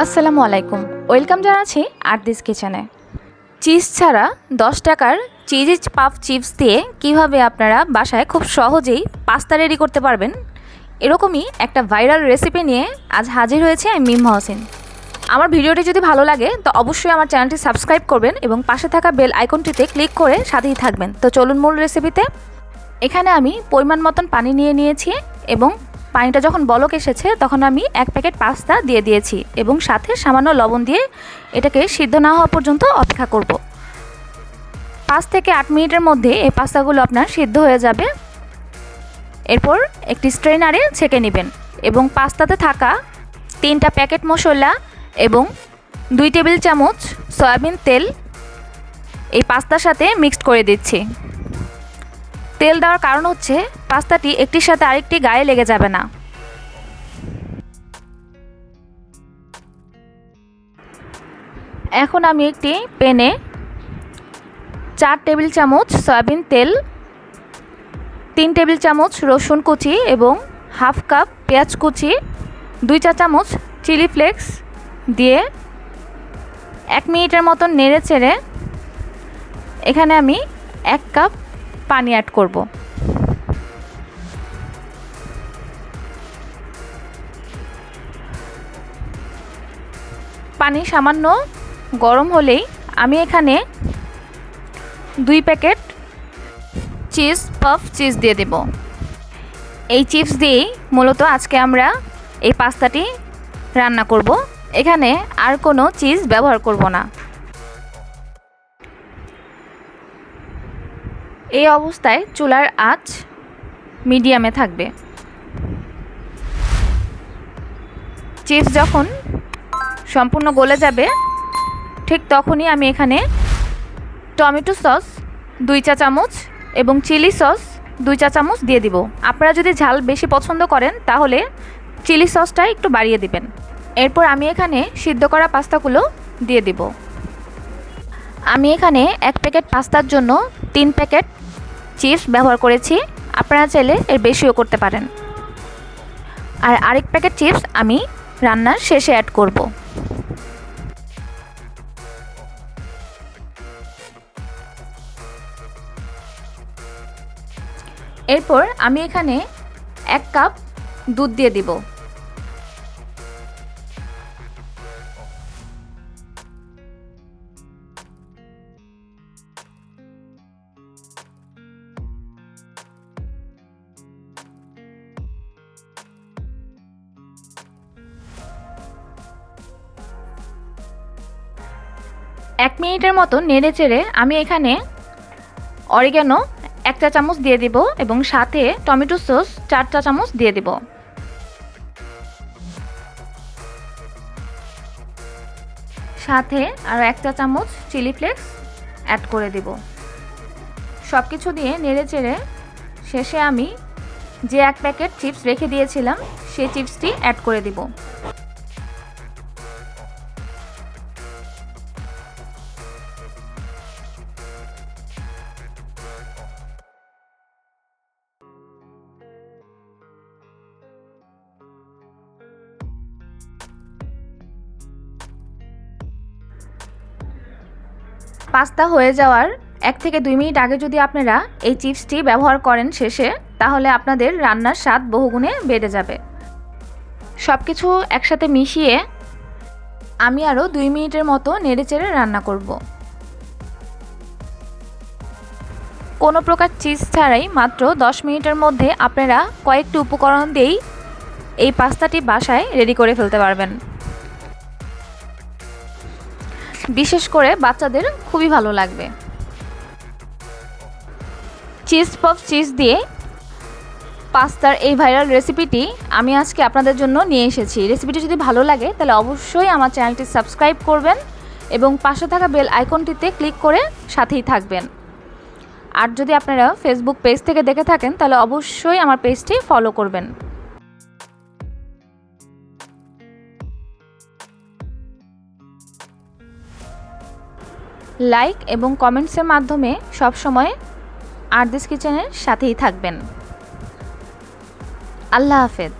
আসসালামু আলাইকুম, ওয়েলকাম জানাচ্ছি আরদিস কিচেনে। চিজ ছাড়া 10 টাকার চিজ পাফ চিপস দিয়ে কিভাবে আপনারা বাসায় খুব সহজেই পাস্তা রেডি করতে পারবেন, এরকমই একটা ভাইরাল রেসিপি নিয়ে আজ হাজির হয়েছে আমি মিম মহসিন। আমার ভিডিওটি যদি ভালো লাগে তো অবশ্যই আমার চ্যানেলটি সাবস্ক্রাইব করবেন এবং পাশে থাকা বেল আইকনটিতে ক্লিক করে সাথেই থাকবেন। তো চলুন মূল রেসিপিতে। এখানে আমি পরিমাণ মতন পানি নিয়ে নিয়েছি এবং পানিটা যখন বলক এসেছে তখন আমি 1 প্যাকেট পাস্তা দিয়ে দিয়েছি এবং সাথে সামান্য লবণ দিয়ে এটাকে সিদ্ধ না হওয়া পর্যন্ত অপেক্ষা করব। 5 থেকে 8 মিনিটের মধ্যে এই পাস্তাগুলো আপনার সিদ্ধ হয়ে যাবে। এরপর একটি স্ট্রেনারে ছেঁকে নেবেন এবং পাস্তাতে থাকা 3টা প্যাকেট মশলা এবং 2 টেবিল চামচ সয়াবিন তেল এই পাস্তার সাথে মিক্সড করে দিচ্ছি। তেল দেওয়ার কারণ হচ্ছে পাস্তাটি একটির সাথে আরেকটি গায়ে লেগে যাবে না। এখন আমি একটি প্যানে 4 টেবিল চামচ সয়াবিন তেল, 3 টেবিল চামচ রসুন কুচি এবং হাফ কাপ পেঁয়াজ কুচি, 2 চা চামচ চিলি ফ্লেক্স দিয়ে 1 মিনিটের মতন নেড়ে চেড়ে এখানে আমি 1 কাপ পানি অ্যাড করব। পানি সামান্য গরম হলেই আমি এখানে 2 প্যাকেট চিজ পাফ চিজ দিয়ে দেব। এই চিপস দিয়েই মূলত আজকে আমরা এই পাস্তাটি রান্না করব। এখানে আর কোনো চিজ ব্যবহার করব না। এই অবস্থায় চুলার আঁচ মিডিয়ামে থাকবে। চিপস যখন সম্পূর্ণ গলে যাবে ঠিক তখনই আমি এখানে টমেটো সস 2 চা চামচ এবং চিলি সস 2 চা চামচ দিয়ে দিব। আপনারা যদি ঝাল বেশি পছন্দ করেন তাহলে চিলি সসটা একটু বাড়িয়ে দিবেন। এরপর আমি এখানে সিদ্ধ করা পাস্তাগুলো দিয়ে দিব। আমি এখানে 1 প্যাকেট পাস্তার জন্য 3 প্যাকেট চিপস ব্যবহার করেছি, আপনারা চাইলে এর বেশিও করতে পারেন। আর আরেক প্যাকেট চিপস আমি রান্নার শেষে অ্যাড করব। এরপর আমি এখানে 1 কাপ দুধ দিয়ে দিব। এক মিনিটের মতো নেড়ে চেড়ে আমি এখানে অরিগানো 1 চা চামচ দিয়ে দিব এবং সাথে টমেটো সস 4 চা চামচ দিয়ে দিব। সাথে আরও 1 চা চামচ চিলি ফ্লেক্স অ্যাড করে দেব। সব কিছু দিয়ে নেড়ে চেড়ে শেষে আমি যে 1 প্যাকেট চিপস রেখে দিয়েছিলাম সেই চিপসটি অ্যাড করে দিব। পাস্তা হয়ে যাওয়ার 1 থেকে 2 মিনিট আগে যদি আপনারা এই চিপসটি ব্যবহার করেন শেষে, তাহলে আপনাদের রান্নার স্বাদ বহুগুণে বেড়ে যাবে। সব কিছু একসাথে মিশিয়ে আমি আরও 2 মিনিটের মতো নেড়েচেড়ে রান্না করব। কোনো প্রকার চিজ ছাড়াই মাত্র 10 মিনিটের মধ্যে আপনারা কয়েকটি উপকরণ দিয়েই এই পাস্তাটি বাসায় রেডি করে ফেলতে পারবেন। বিশেষ করে বাচ্চাদের খুবই ভালো লাগবে। চিজ পফ চিজ দিয়ে পাস্তার এই ভাইরাল রেসিপিটি আমি আজকে আপনাদের জন্য নিয়ে এসেছি। রেসিপিটি যদি ভালো লাগে তাহলে অবশ্যই আমার চ্যানেলটি সাবস্ক্রাইব করবেন এবং পাশে থাকা বেল আইকনটিতে ক্লিক করে সাথেই থাকবেন। আর যদি আপনারা ফেসবুক পেজ থেকে দেখে থাকেন তাহলে অবশ্যই আমার পেজটি ফলো করবেন। লাইক এবং কমেন্টসের মাধ্যমে সবসময় আরদিস কিচেনের সাথেই থাকবেন। আল্লাহ হাফেজ।